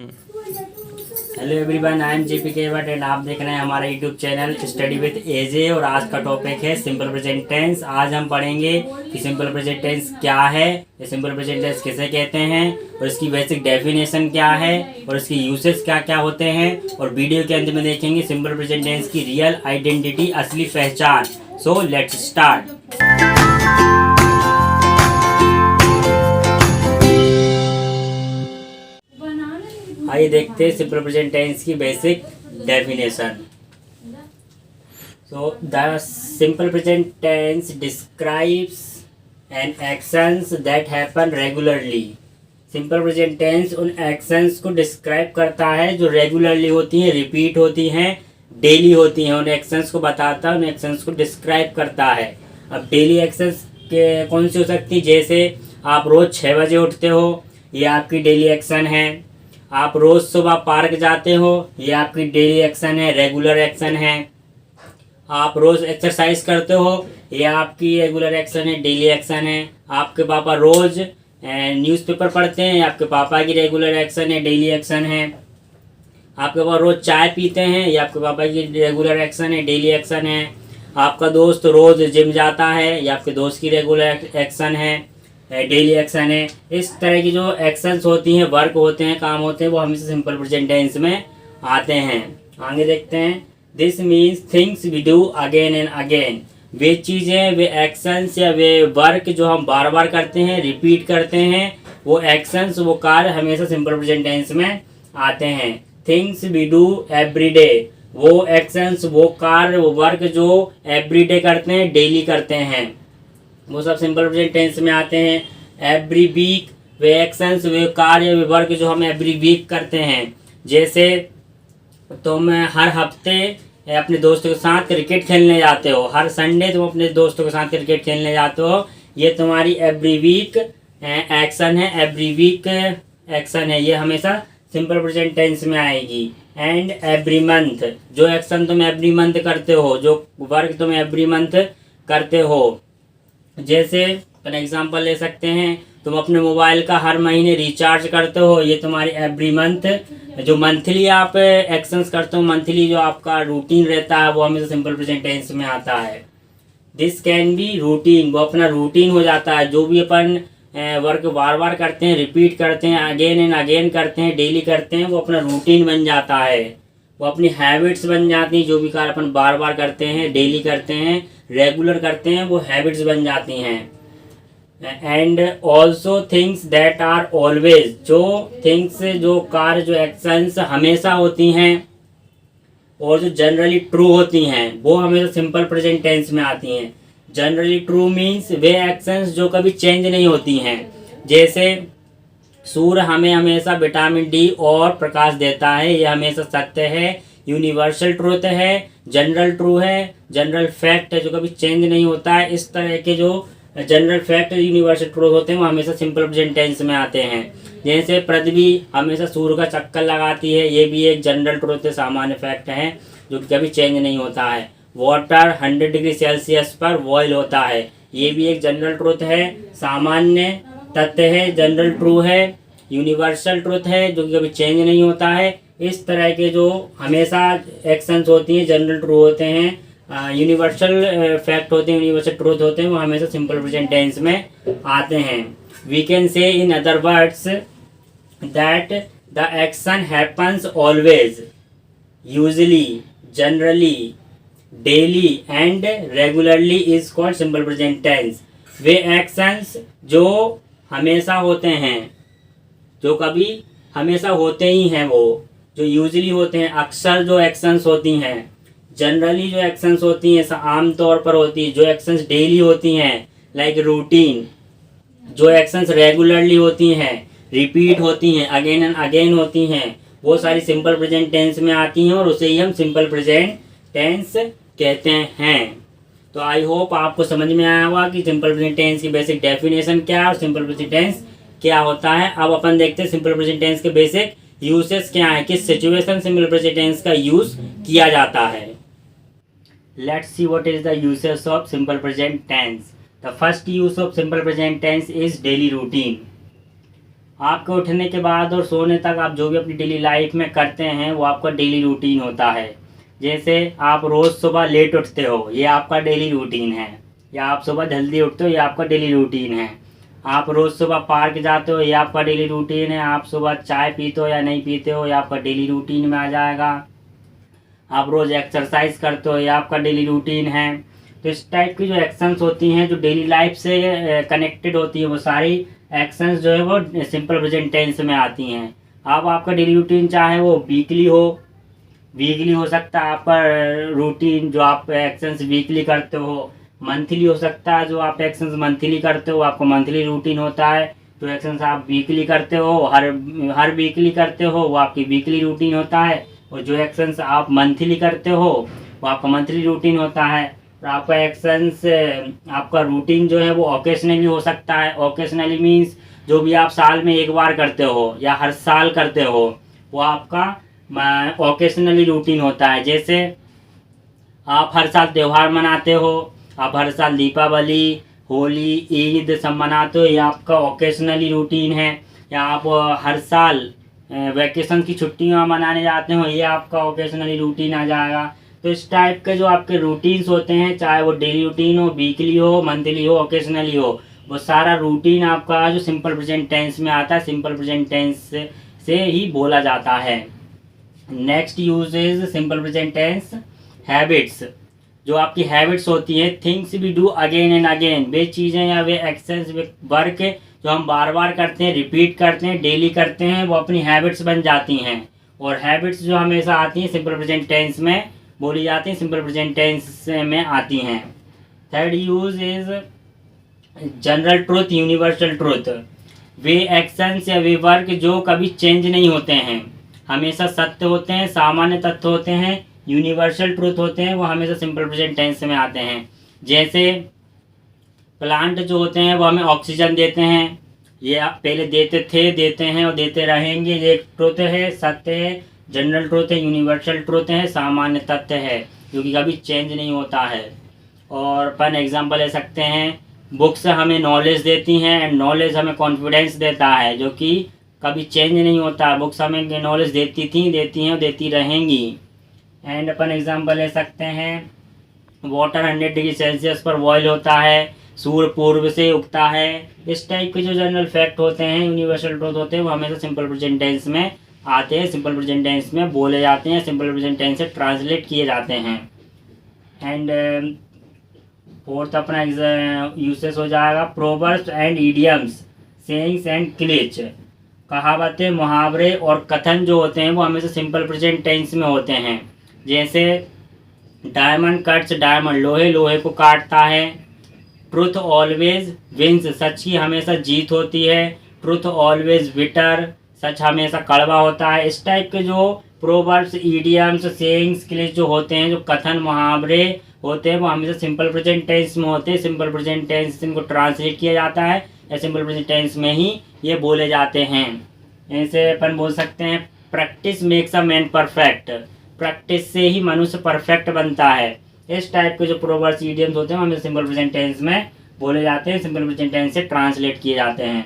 Hello everyone, I am JP Kewat and आप देख रहे हैं हमारा YouTube channel study with AJ. और आज का टॉपिक है सिंपल प्रेजेंट टेंस। आज हम पढ़ेंगे कि सिंपल प्रेजेंट टेंस क्या है, ये सिंपल प्रेजेंट टेंस किसे कहते हैं, और इसकी बेसिक डेफिनेशन क्या है, और इसके यूसेज क्या क्या होते हैं। और वीडियो के अंत में देखेंगे सिंपल प्रेजेंट टेंस की रियल आइडेंटिटी, असली पहचान। So let's start. आइए देखते हैं सिंपल प्रेजेंट टेंस की basic definition. So the simple present tense describes an actions that happen regularly. Simple present tense उन एक्शंस को डिस्क्राइब करता है जो रेगुलरली होती हैं, रिपीट होती हैं, डेली होती हैं। उन एक्शंस को बताता है, उन एक्शंस को डिस्क्राइब करता है। अब डेली एक्शंस के कौन सी हो सकती है? जैसे आप रोज़ 6 बजे उठते हो, ये आपकी डेली एक्शन है। आप रोज़ सुबह पार्क जाते हो, ये आपकी डेली एक्शन है, रेगुलर एक्शन है। आप रोज़ एक्सरसाइज करते हो, ये आपकी रेगुलर एक्शन है, डेली एक्शन है। आपके पापा रोज़ न्यूज़पेपर पढ़ते हैं, ये आपके पापा की रेगुलर एक्शन है, डेली एक्शन है। आपके पापा रोज़ चाय पीते हैं, ये आपके पापा की रेगुलर एक्शन है, डेली एक्शन है। आपका दोस्त रोज़ जिम जाता है, ये आपके दोस्त की रेगुलर एक्शन है, डेली एक्शन है। इस तरह की जो एक्शंस होती हैं, वर्क होते हैं, काम होते हैं, वो हमेशा सिंपल प्रेजेंट टेंस में आते हैं। आगे देखते हैं। This means things we do again and again. वे चीज़ें, वे एक्शंस या वे वर्क जो हम बार बार करते हैं, रिपीट करते हैं, वो एक्शंस, वो कार्य हमेशा सिंपल प्रेजेंट टेंस में आते हैं। Things we do every day, वो एक्शंस, वो कार्य, वो वर्क जो एवरी डे करते हैं, डेली करते हैं, वो सब सिंपल प्रेजेंट टेंस में आते हैं। एवरी वीक, वे एक्शंस, वे कार्य, वे वर्क जो हम एवरी वीक करते हैं। जैसे तुम हर हफ्ते अपने दोस्तों के साथ क्रिकेट खेलने जाते हो, हर संडे तुम अपने दोस्तों के साथ क्रिकेट खेलने जाते हो, ये तुम्हारी एवरी वीक एक्शन है, एवरी वीक एक्शन है, ये हमेशा सिंपल प्रेजेंट टेंस में आएगी। एंड एवरी मंथ, जो एक्शन तुम एवरी मंथ करते हो, जो वर्क तुम एवरी मंथ करते हो। जैसे फॉर एग्जांपल ले सकते हैं, तुम अपने मोबाइल का हर महीने रिचार्ज करते हो, ये तुम्हारी एवरी मंथ, जो मंथली आप एक्शंस करते हो, मंथली जो आपका रूटीन रहता है, वो हमेशा सिंपल प्रेजेंट टेंस में आता है। दिस कैन बी रूटीन, वो अपना रूटीन हो जाता है। जो भी अपन वर्क बार बार करते हैं, रिपीट करते हैं, अगेन एंड अगेन करते हैं, डेली करते हैं, वो अपना रूटीन बन जाता है, वो अपनी हैबिट्स बन जाती हैं। जो भी कार्य अपन बार बार करते हैं, डेली करते हैं, रेगुलर करते हैं, वो हैबिट्स बन जाती हैं। And also things that are always, जो थिंग्स, जो कार्य, जो एक्शंस हमेशा होती हैं और जो जनरली ट्रू होती हैं, वो हमेशा सिंपल प्रेजेंट टेंस में आती हैं। जनरली ट्रू मीन्स वे एक्शंस जो कभी चेंज नहीं होती हैं। जैसे सूर्य हमें हमेशा विटामिन डी और प्रकाश देता है, ये हमेशा सत्य है, यूनिवर्सल ट्रूथ है, जनरल ट्रू है, जनरल फैक्ट है, जो कभी चेंज नहीं होता है। इस तरह के जो जनरल फैक्ट, यूनिवर्सल ट्रूथ होते हैं, वो हमेशा सिंपल प्रेजेंट टेंस में आते हैं। जैसे पृथ्वी हमेशा सूर्य का चक्कर लगाती है, ये भी एक जनरल ट्रूथ है, सामान्य फैक्ट है, जो कभी चेंज नहीं होता है। वाटर 100 डिग्री सेल्सियस पर बॉयल होता है, ये भी एक जनरल ट्रूथ है, सामान्य तथ्य है, जनरल ट्रू है, यूनिवर्सल ट्रूथ है, जो कभी चेंज नहीं होता है। इस तरह के जो हमेशा एक्शंस होती हैं, जनरल ट्रू होते हैं, यूनिवर्सल फैक्ट होते हैं, यूनिवर्सल ट्रूथ होते हैं, वो हमेशा सिंपल प्रेजेंट टेंस में आते हैं। We can say in other words that the action happens always, usually, generally, daily and regularly is called simple present tense. वे एक्शंस जो हमेशा होते हैं, जो कभी हमेशा होते ही हैं, वो जो यूजली होते हैं, अक्सर जो एक्शंस होती हैं, जनरली जो एक्शंस होती हैं, आम तौर पर होती है, जो एक्शंस डेली होती हैं, लाइक रूटीन, जो एक्शंस रेगुलरली होती हैं, रिपीट होती हैं, अगेन एंड अगेन होती हैं, वो सारी सिंपल प्रेजेंट टेंस में आती हैं, और उसे ही हम सिंपल प्रेजेंट टेंस कहते हैं। तो आई होप आपको समझ में आया होगा कि सिंपल प्रेजेंट टेंस की बेसिक डेफिनेशन क्या है और सिंपल प्रेजेंट टेंस क्या होता है। अब अपन देखते हैं सिंपल प्रेजेंट टेंस के बेसिक यूसेस क्या है, किस सिचुएशन सिंपल प्रेजेंट टेंस का यूज किया जाता है। Let's see what is the uses of simple present tense. The first use of simple present tense is daily routine. आपके उठने के बाद और सोने तक आप जो भी अपनी डेली लाइफ में करते हैं वो आपका डेली रूटीन होता है। जैसे आप रोज़ सुबह लेट उठते हो, ये आपका डेली रूटीन है। या आप सुबह जल्दी उठते हो, ये आपका डेली रूटीन है। आप रोज़ सुबह पार्क जाते हो, ये आपका डेली रूटीन है। आप सुबह चाय पीते हो या नहीं पीते हो, ये आपका डेली रूटीन में आ जाएगा। आप रोज़ एक्सरसाइज करते हो, ये आपका डेली रूटीन है। तो इस टाइप की जो एक्शंस होती हैं जो डेली लाइफ से कनेक्टेड होती है, वो सारी एक्शंस जो है वो सिंपल प्रेजेंट टेंस में आती हैं। अब आपका डेली रूटीन चाहे वो वीकली हो सकता है आपका रूटीन जो आप एक्शंस वीकली करते हो। मंथली हो सकता है जो आप एक्शंस मंथली करते हो, आपका मंथली रूटीन होता है। जो एक्शंस आप वीकली करते हो, हर वीकली करते हो, वो आपकी वीकली रूटीन होता है। और जो एक्शंस आप मंथली करते हो वो आपका मंथली रूटीन होता है। और आपका एक्शंस आपका रूटीन जो है वो ओकेशनली हो सकता है। ओकेशनली मीन्स जो भी आप साल में एक बार करते हो या हर साल करते हो, वो आपका ओकेशनली रूटीन होता है। जैसे आप हर साल त्यौहार मनाते हो, आप हर साल दीपावली, होली, ईद सब मनाते हो, ये आपका ओकेशनली रूटीन है। या आप हर साल वैकेशन की छुट्टियां मनाने जाते हो, ये आपका ओकेशनली रूटीन आ जाएगा। तो इस टाइप के जो आपके रूटीन्स होते हैं, चाहे वो डेली रूटीन हो, वीकली हो, मंथली हो, ओकेशनली हो, वो सारा रूटीन आपका जो सिंपल प्रेजेंट टेंस में आता है, सिंपल प्रेजेंट टेंस से ही बोला जाता है। Next use is simple present tense habits. जो आपकी हैबिट्स होती हैं, things we do again and again, वे चीज़ें या वे एक्शंस, वे वर्क जो हम बार बार करते हैं, रिपीट करते हैं, डेली करते हैं, वो अपनी हैबिट्स बन जाती हैं। और हैबिट्स जो हमेशा आती हैं सिंपल प्रेजेंट टेंस में बोली जाती हैं, सिंपल प्रेजेंट टेंस में आती हैं। Third use is general truth, universal truth. Way actions या वे वर्क जो कभी चेंज नहीं होते हैं, हमेशा सत्य होते हैं, सामान्य तथ्य होते हैं, यूनिवर्सल ट्रूथ होते हैं, वो हमेशा सिंपल प्रेजेंट टेंस में आते हैं। जैसे प्लांट जो होते हैं वो हमें ऑक्सीजन देते हैं, ये आप पहले देते थे, देते हैं और देते रहेंगे। ये एक ट्रुथ है, सत्य है, जनरल ट्रुथ है, यूनिवर्सल ट्रुथ है, सामान्य तथ्य है, जो कि कभी चेंज नहीं होता है। और अपन एग्जांपल ले सकते हैं, बुक्स हमें नॉलेज देती हैं एंड नॉलेज हमें कॉन्फिडेंस देता है, जो कि कभी चेंज नहीं होता। बुक्स हमें नॉलेज देती थी, देती हैं और देती रहेंगी। एंड अपन एग्जांपल ले सकते हैं, वाटर 100 डिग्री सेल्सियस पर बॉयल होता है, सूर्य पूर्व से उगता है। इस टाइप के जो जनरल फैक्ट होते हैं, यूनिवर्सल ट्रूथ होते हैं, वो हमेशा सिंपल प्रेजेंट टेंस में आते हैं, सिंपल प्रेजेंट टेंस में बोले जाते हैं, सिंपल प्रेजेंट टेंस से ट्रांसलेट किए जाते हैं। एंड फोर्थ अपना यूसेस हो जाएगा proverbs and idioms, sayings and cliche. कहावतें, मुहावरे और कथन जो होते हैं वो हमेशा सिंपल प्रेजेंट टेंस में होते हैं। जैसे डायमंड कट्स डायमंड, लोहे लोहे को काटता है। ट्रुथ ऑलवेज विंस, सच की हमेशा जीत होती है। ट्रुथ ऑलवेज बिटर, सच हमेशा कड़वा होता है। इस टाइप के जो प्रोवर्ब्स, इडियम्स, सेइंग्स, क्लिच जो होते हैं, जो कथन मुहावरे होते हैं, वो हमेशा सिंपल प्रेजेंट टेंस में होते हैं। सिंपल प्रेजेंट टेंस से इनको ट्रांसलेट किया जाता है या सिंपल प्रेजेंट टेंस में ही ये बोले जाते हैं। ऐसे अपन बोल सकते हैं, practice makes a man perfect, practice से ही मनुष्य परफेक्ट बनता है। इस टाइप के जो प्रोवर्ब्स, इडियम्स होते हैं, हमें सिंपल प्रेजेंट टेंस में बोले जाते हैं, सिंपल प्रेजेंट टेंस से ट्रांसलेट किए जाते हैं।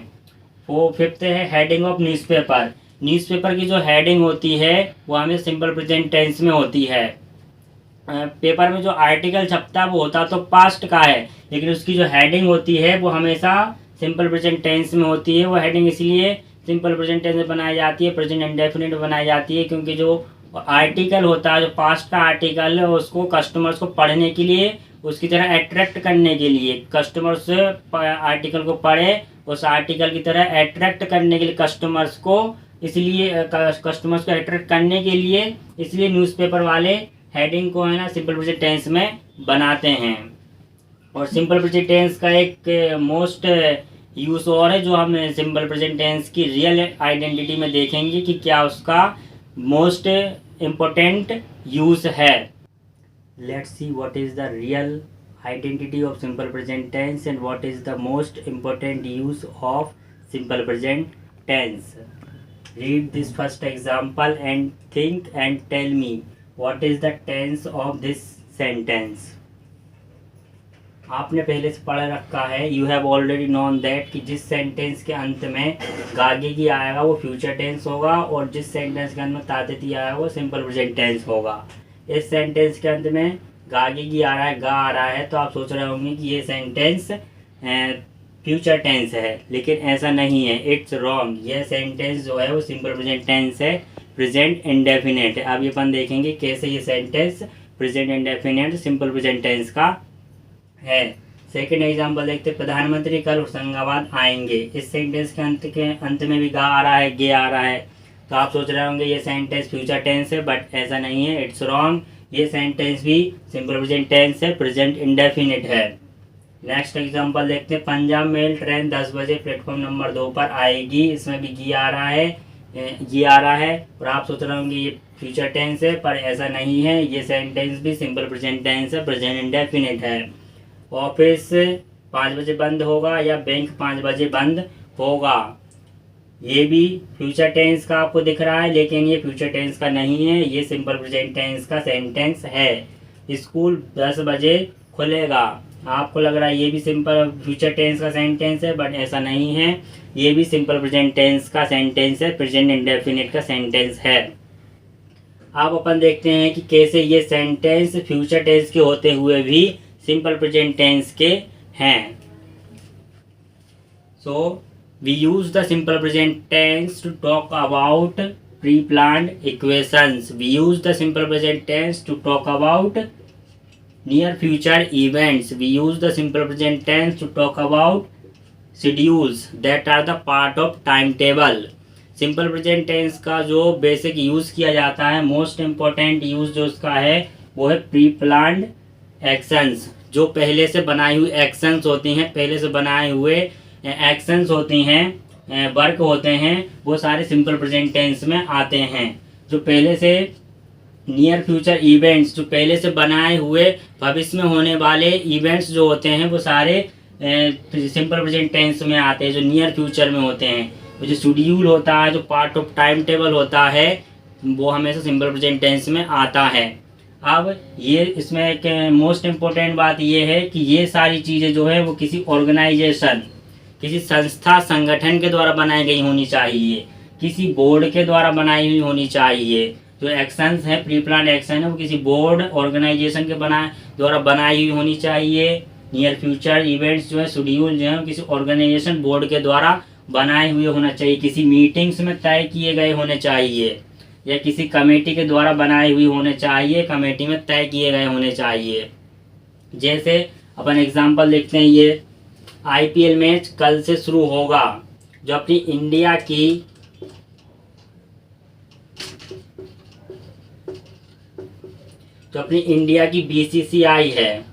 वो फिफ्थ है हेडिंग ऑफ न्यूज़पेपर। न्यूज़पेपर की जो हेडिंग होती है वो हमें सिंपल प्रेजेंट टेंस में होती है। पेपर में जो आर्टिकल छपता है वो होता तो पास्ट का है, लेकिन उसकी जो हेडिंग होती है वो हमेशा सिंपल प्रेजेंट टेंस में होती है। वो हेडिंग इसलिए सिंपल प्रेजेंट टेंस में बनाई जाती है, प्रेजेंट इंडेफिनिट बनाई जाती है, क्योंकि जो आर्टिकल होता है, जो पास्ट का आर्टिकल है, उसको कस्टमर्स को पढ़ने के लिए, उसकी तरह अट्रैक्ट करने के लिए, कस्टमर्स आर्टिकल को पढ़े, उस आर्टिकल की तरह अट्रैक्ट करने के लिए कस्टमर्स को, इसलिए कस्टमर्स को अट्रैक्ट करने के लिए इसलिए न्यूज़पेपर वाले हेडिंग को है ना सिंपल प्रेजेंट टेंस में बनाते हैं। और सिंपल प्रेजेंट टेंस का एक मोस्ट यूज और है, जो हम सिंपल प्रेजेंट टेंस की रियल आइडेंटिटी में देखेंगे कि क्या उसका मोस्ट इम्पोर्टेंट यूज है। Let's see what is the real identity of simple present tense and what is the most important use of simple present tense. Read this first example and think and tell me what is the tense of this sentence. आपने पहले से पढ़ रखा है, you have already known that, कि जिस sentence के अंत में गागेगी आएगा वो फ्यूचर टेंस होगा और जिस सेंटेंस के अंत में तातेती आएगा वो सिंपल प्रेजेंट टेंस होगा। इस सेंटेंस के अंत में गागेगी आ रहा है, गा आ रहा है, तो आप सोच रहे होंगे कि ये सेंटेंस फ्यूचर टेंस है, लेकिन ऐसा नहीं है, इट्स रॉन्ग। यह सेंटेंस जो है वो सिंपल प्रेजेंट टेंस है, प्रेजेंट इंडेफिनिट है। अब ये अपन देखेंगे कैसे ये sentence present indefinite simple present tense का है। सेकंड एग्जांपल देखते हैं, प्रधानमंत्री कल होशंगाबाद आएंगे। इस सेंटेंस के अंत में भी गा आ रहा है, गे आ रहा है, तो आप सोच रहे होंगे ये सेंटेंस फ्यूचर टेंस है, बट ऐसा नहीं है, इट्स रॉन्ग। ये सेंटेंस भी सिंपल प्रेजेंट टेंस है, प्रेजेंट इंडेफिनिट है। नेक्स्ट एग्जांपल देखते हैं, पंजाब मेल ट्रेन 10 बजे प्लेटफॉर्म नंबर 2 पर आएगी। इसमें भी गी आ रहा है, ये आ रहा है, और आप सोच रहे होंगे ये फ्यूचर टेंस है, पर ऐसा नहीं है, ये सेंटेंस भी सिंपल प्रेजेंट टेंस है, प्रेजेंट इंडेफिनिट है। ऑफिस 5 बजे बंद होगा या बैंक 5 बजे बंद होगा, ये भी फ्यूचर टेंस का आपको दिख रहा है, लेकिन ये फ्यूचर टेंस का नहीं है, ये सिंपल प्रेजेंट टेंस का सेंटेंस है। स्कूल 10 बजे खुलेगा, आपको लग रहा है ये भी सिंपल फ्यूचर टेंस का सेंटेंस है, बट ऐसा नहीं है, ये भी सिंपल प्रेजेंट टेंस का सेंटेंस है, प्रेजेंट इंडेफिनिट का सेंटेंस है। अब अपन देखते हैं कि कैसे ये सेंटेंस फ्यूचर टेंस के होते हुए भी सिंपल प्रेजेंट टेंस के हैं। So we use the simple present tense to talk about pre planned equations. We use the simple present tense to talk about near future events. We use the simple present tense to talk about schedules that are the part of timetable. Simple present tense का जो basic use किया जाता है, most important use जो उसका है वो है प्री प्लान्ड एक्शंस। जो पहले से बनाई हुई एक्शंस होती हैं, पहले से बनाए हुए एक्शंस होती हैं, वर्क होते हैं, वो सारे सिंपल प्रेजेंट टेंस में आते हैं। जो पहले से नियर फ्यूचर इवेंट्स, जो पहले से बनाए हुए भविष्य में होने वाले इवेंट्स जो होते हैं वो सारे सिंपल प्रेजेंट टेंस में आते हैं, जो नियर फ्यूचर में होते हैं। जो शेड्यूल होता है, जो पार्ट ऑफ टाइम टेबल होता है, वो हमेशा सिंपल प्रेजेंट टेंस में आता है। अब ये इसमें एक मोस्ट इम्पोर्टेंट बात ये है कि ये सारी चीज़ें जो है वो किसी ऑर्गेनाइजेशन, किसी संस्था संगठन के द्वारा बनाई गई होनी चाहिए, किसी बोर्ड के द्वारा बनाई हुई होनी चाहिए। जो एक्शंस है, प्री प्लान एक्शन है, वो किसी बोर्ड ऑर्गेनाइजेशन के द्वारा बनाई हुई होनी चाहिए। नियर फ्यूचर इवेंट्स जो है, शेड्यूल जो है, किसी ऑर्गेनाइजेशन बोर्ड के द्वारा बनाए हुए होना चाहिए, किसी मीटिंग्स में तय किए गए होने चाहिए, या किसी कमेटी के द्वारा बनाई हुई होने चाहिए, कमेटी में तय किए गए होने चाहिए। जैसे अपन एग्जांपल देखते हैं, ये IPL मैच कल से शुरू होगा। जो अपनी इंडिया की BCCI है,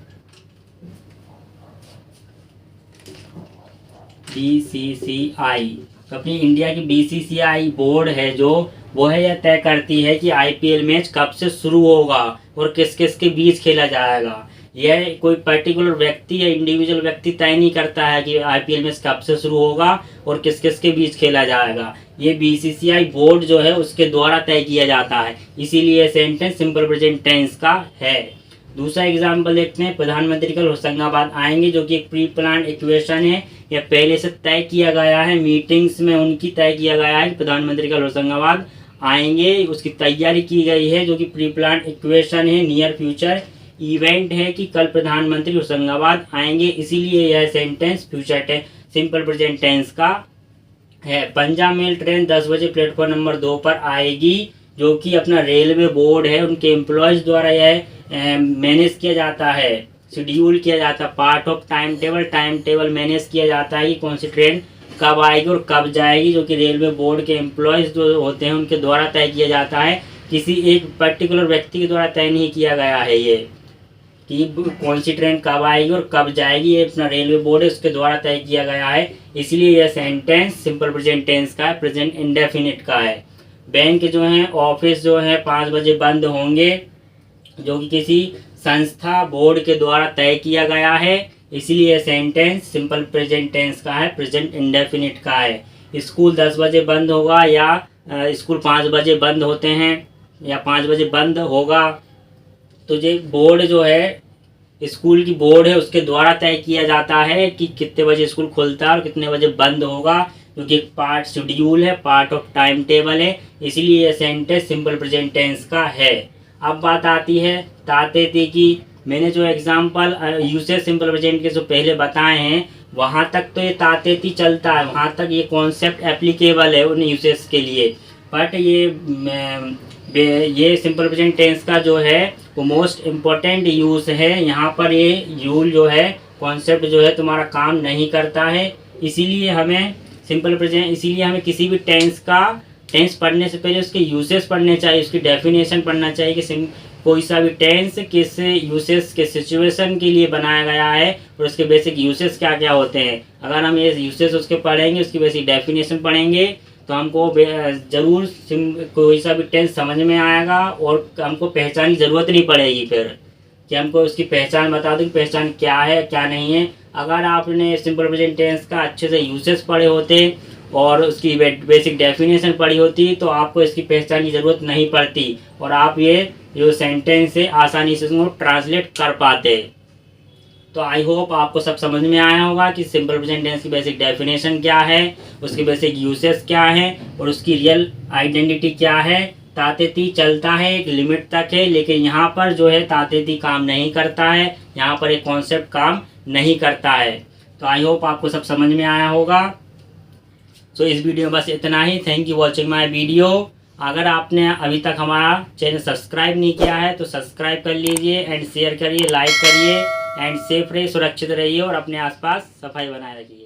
BCCI, तो अपनी इंडिया की BCCI बोर्ड है जो वो है यह तय करती है कि IPL मैच कब से शुरू होगा और किस किस के बीच खेला जाएगा। यह कोई पर्टिकुलर व्यक्ति या इंडिविजुअल व्यक्ति तय नहीं करता है कि IPL मैच कब से शुरू होगा और किस किस के बीच खेला जाएगा। ये BCCI बोर्ड जो है उसके द्वारा तय किया जाता है, इसीलिए सेंटेंस सिंपल प्रेजेंट टेंस का है। दूसरा एग्जाम्पल देखते हैं, प्रधानमंत्री कल होशंगाबाद आएंगे, जो कि एक प्री प्लान इक्वेशन है, या पहले से तय किया गया है, मीटिंग्स में उनकी तय किया गया है कि प्रधानमंत्री कल होशंगाबाद आएंगे, उसकी तैयारी की गई है, जो कि प्री प्लान इक्वेशन है, नियर फ्यूचर इवेंट है कि कल प्रधानमंत्री होशंगाबाद आएंगे, इसीलिए यह sentence future tense simple present tense का है। पंजाब मेल ट्रेन 10 बजे प्लेटफॉर्म नंबर 2 पर आएगी, जो कि अपना रेलवे बोर्ड है, उनके एम्प्लॉयज़ द्वारा यह मैनेज किया जाता है, शेड्यूल किया जाता है, part of time table manage किया जाता है कि कौन सी ट्रेन कब आएगी और कब जाएगी, जो कि रेलवे बोर्ड के एम्प्लॉयज़ जो होते हैं उनके द्वारा तय किया जाता है, किसी एक पर्टिकुलर व्यक्ति के द्वारा तय नहीं किया गया है ये कि कौन सी ट्रेन कब आएगी और कब जाएगी। ये अपना रेलवे बोर्ड है, उसके द्वारा तय किया गया है, इसलिए यह सेंटेंस सिंपल प्रेजेंट टेंस का है, प्रेजेंट इंडेफिनिट का है। बैंक जो है, ऑफिस जो है 5 बजे बंद होंगे, जो कि किसी संस्था बोर्ड के द्वारा तय किया गया है, इसलिए यह सेंटेंस सिंपल प्रेजेंट टेंस का है, प्रेजेंट इंडेफिनिट का है। स्कूल 10 बजे बंद होगा या स्कूल 5 बजे बंद होते हैं या 5 बजे बंद होगा, तो ये बोर्ड जो है स्कूल की बोर्ड है उसके द्वारा तय किया जाता है कि कितने बजे स्कूल खुलता है और कितने बजे बंद होगा, क्योंकि एक पार्ट शेड्यूल है, पार्ट ऑफ टाइम टेबल है, इसलिए यह सेंटेंस सिंपल प्रेजेंट टेंस का है। अब बात आती है ताते थे की। मैंने जो एग्जाम्पल यूसेज सिंपल प्रेजेंट के जो पहले बताए हैं वहाँ तक तो ये ताते थी चलता है, वहाँ तक ये कॉन्सेप्ट एप्लीकेबल है उन यूसेज के लिए। बट ये सिंपल प्रेजेंट टेंस का जो है वो मोस्ट इम्पोर्टेंट यूज़ है। यहाँ पर ये यूल जो है कॉन्सेप्ट जो है तुम्हारा काम नहीं करता है, इसीलिए हमें किसी भी टेंस पढ़ने से पहले उसके यूसेस पढ़ने चाहिए, उसकी डेफिनेशन पढ़ना चाहिए कि कोई सा भी टेंस किस यूसेस के सिचुएशन के लिए बनाया गया है और उसके बेसिक यूसेस क्या क्या होते हैं। अगर हम ये यूसेस उसके पढ़ेंगे, उसकी बेसिक डेफिनेशन पढ़ेंगे तो हमको ज़रूर कोई सा भी टेंस समझ में आएगा और हमको पहचान की ज़रूरत नहीं पड़ेगी फिर कि हमको उसकी पहचान बता दो कि पहचान क्या है क्या नहीं है। अगर आपने सिंपल प्रेजेंट टेंस का अच्छे से यूसेस पढ़े होते और उसकी बेसिक डेफिनेशन पढ़ी होती तो आपको इसकी पहचान की ज़रूरत नहीं पड़ती और आप ये जो सेंटेंस है आसानी से उसको ट्रांसलेट कर पाते। तो आई होप आपको सब समझ में आया होगा कि सिंपल प्रेजेंट टेंस की बेसिक डेफिनेशन क्या है, उसके बेसिक यूसेस क्या है और उसकी रियल आइडेंटिटी क्या है। तातेती चलता है एक लिमिट तक है, लेकिन यहाँ पर जो है तातेती काम नहीं करता है, यहाँ पर एक कॉन्सेप्ट काम नहीं करता है। तो आई होप आपको सब समझ में आया होगा। सो इस वीडियो में बस इतना ही। Thank you watching my video. अगर आपने अभी तक हमारा चैनल सब्सक्राइब नहीं किया है तो सब्सक्राइब कर लीजिए एंड शेयर करिए, लाइक करिए एंड सेफ रहिए, सुरक्षित रहिए और अपने आसपास सफाई बनाए रखिए।